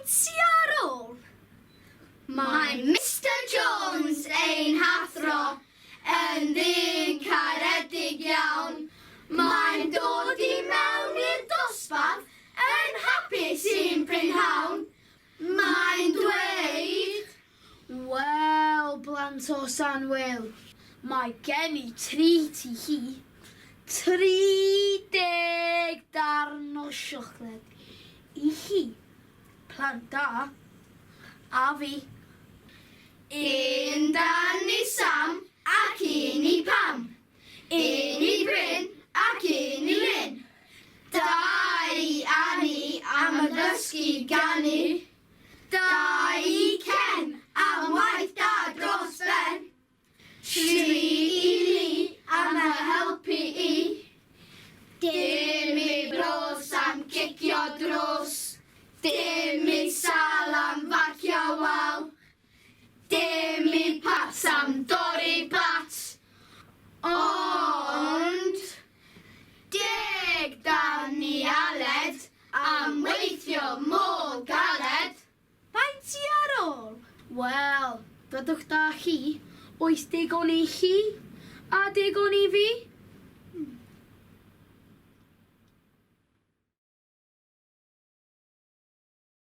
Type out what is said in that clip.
ti ar ôl? Mae Mr Jones ein hathro yn ddyn caredig iawn. Mae'n dod I mewn i'r dosbarth yn hapus i'n prynhawn. Mae'n dweud... Wel, blant o San Wil, mae gen I treat I hi. 30 darn o siocled I hi, plant da, a fi. Un dan I Sam ac un I Pam. Un I Bryn ac un I Lyn. Da I Annie am y ddysgu ganu. Da I Ken am waith da dros ben. 3 I Lee am y helpu I. Dim I bros am cicio dros. Dim I Sal am facio wal. Dim I Pat am dorri plat. Ond 10 dan I Aled am weithio mor galed. Faint ti ar ôl? Wel, dydwch da chi, oes digon I chi, a digon I fi.